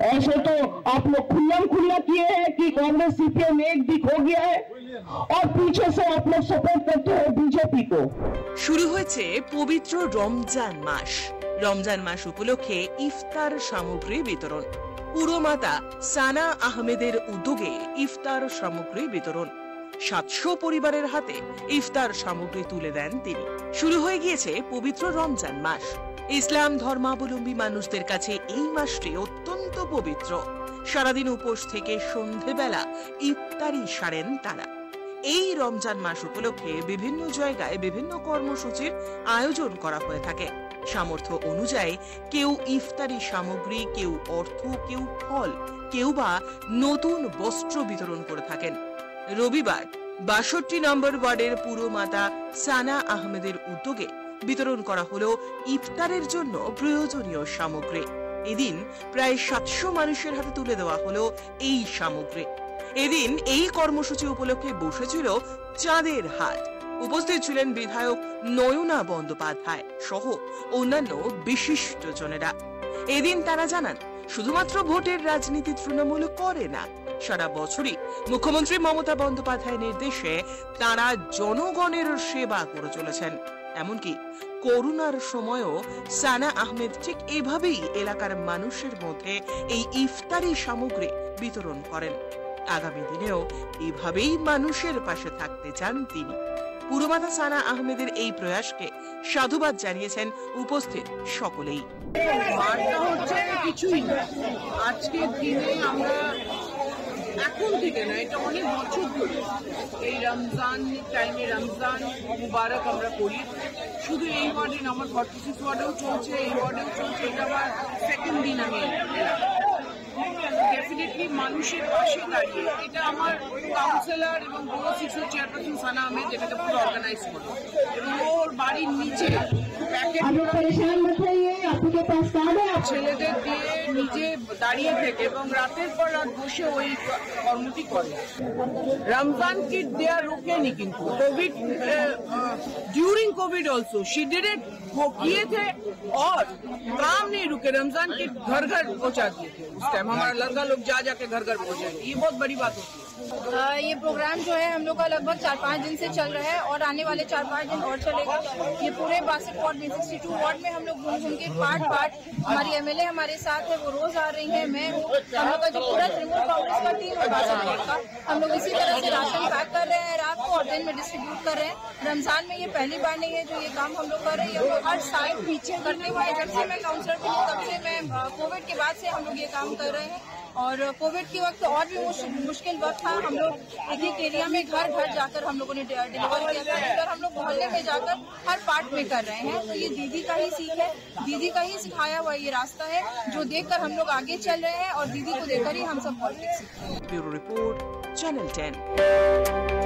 ऐसे तो आप लोग खुल्ला किए हैं कि कांग्रेस सीपीएम एक दिख हो गया है और पीछे से आप लोग सपोर्ट करते हैं बीजेपी को। শুরু হয়েছে পবিত্র রমজান মাস। রমজান মাস উপলক্ষে ইফতার সামগ্রী বিতরণ। পুরমাতা সানা আহমেদের উদ্যোগে ইফতার সামগ্রী বিতরণ। 700 পরিবারের হাতে ইফতার সামগ্রী তুলে দেন তিনি। শুরু হয়ে গিয়েছে পবিত্র রমজান মাস। ইসলাম ধর্মাবলম্বী মানুষদের কাছে এই মাসটি অত্যন্ত পবিত্র। সারাদিন উপোস থেকে সন্ধেবেলা ইফতারি সারেন তারা। এই রমজান মাস উপলক্ষে বিভিন্ন জায়গায় বিভিন্ন কর্মসূচির আয়োজন করা হয়ে থাকে। সামর্থ্য অনুযায়ী কেউ ইফতারি সামগ্রী, কেউ অর্থ, কেউ ফল, কেউ বা নতুন বস্ত্র বিতরণ করে থাকেন। রবিবার ৬২ নম্বর ওয়ার্ডের পুরমাতা সানা আহমেদের উদ্যোগে বিতরণ করা হলো ইফতারের জন্য প্রয়োজনীয় সামগ্রী। এদিন প্রায় ৭০০ মানুষের হাতে তুলে দেওয়া হলো এই সামগ্রী। এদিন এই কর্মসূচি উপলক্ষে বসেছিল চাঁদের হাট। উপস্থিত ছিলেন বিধায়ক নয়না বন্দ্যোপাধ্যায় সহ অন্যান্য বিশিষ্টজনেরা। এদিন তারা জানান, শুধুমাত্র ভোটের রাজনীতি তৃণমূল করে না, সারা বছরই মুখ্যমন্ত্রী মমতা বন্দ্যোপাধ্যায়ের নির্দেশে তারা জনগণের সেবা করে চলেছেন। এমনকি করোনার সময়ও সানা আহমেদ ঠিক এভাবেই এলাকার মানুষের মধ্যে এই ইফতারি সামগ্রী বিতরণ করেন। আগামী দিনেও এভাবেই মানুষের পাশে থাকতে চান তিনি। পুরমাতা সানা আহমেদের এই প্রয়াসকে সাধুবাদ জানিয়েছেন উপস্থিত সকলেই। কিছুই না, আজকের দিনে আমরা এখন থেকে না, এটা অনেক বছর ধরে এই রমজান টাইমে রমজান মুবারক আমরা করি। শুধু এই ওয়ার্ডে না, আমার 46 ওয়ার্ডেও চলছে, এই ওয়ার্ডেও চলছে। এটা আমার সেকেন্ড দিন আমি ডেফিনেটলি মানুষের পাশে দাঁড়িয়ে, এটা আমার কাউন্সিলর এবং পুরো শিশু চেয়ারপারসন সানা আহমেদ এটাকে পুরো অর্গানাইজ করলো এবং ওর বাড়ির নিচে ছেলেদের দিয়ে নিজে দাঁড়িয়ে থেকে এবং রাতের পর রাত বসে ওই কর্মটি করে। রমজান কিট দেয়া রোকেনি, কিন্তু Covid during Covid also she did it, वो किए थे और काम नहीं रुके। रमजान किट घर घर पहुंचा दिए थे उस टाइम। हमारा लड़का लोग जा जाके घर घर पहुंचाए, ये बहुत बड़ी बात होती है। ये प्रोग्राम जो है हम लोग का लगभग 4-5 दिन से चल रहा है और आने वाले 4-5 दिन और चलेगा। ये पूरे 62 वार्ड में 62 वार्ड में हम लोग घूम घूम के पार्ट हमारी एमएलए हमारे साथ है, वो रोज आ रही है। मैं हूँ, हम लोग का जो पूरा तृणमूल कांग्रेस का टीम है 62 वार्ड का, हम लोग इसी तरह से राशन पैक कर रहे हैं रात को और दिन में डिस्ट्रीब्यूट कर रहे हैं। रमजान में ये पहली बार नहीं है जो ये काम हम लोग कर रहे हैं। हर साल पीछे करते हुए जब से मैं काउंसलर थी तब से मैं कोविड के बाद से हम लोग ये काम कर रहे हैं। और कोविड के वक्त और भी मुश्किल वक्त था। हम लोग एक एक एरिया में घर घर जाकर हम लोगों ने डिलीवर किया था, और हम लोग मोहल्ले में जाकर हर पार्ट में कर रहे हैं। तो ये दीदी का ही सीख है, दीदी का ही सिखाया हुआ ये रास्ता है जो देखकर हम लोग आगे चल रहे हैं और दीदी को देखकर ही हम सब पॉलिटिक्स सीखते हैं। Bureau report, channel 10।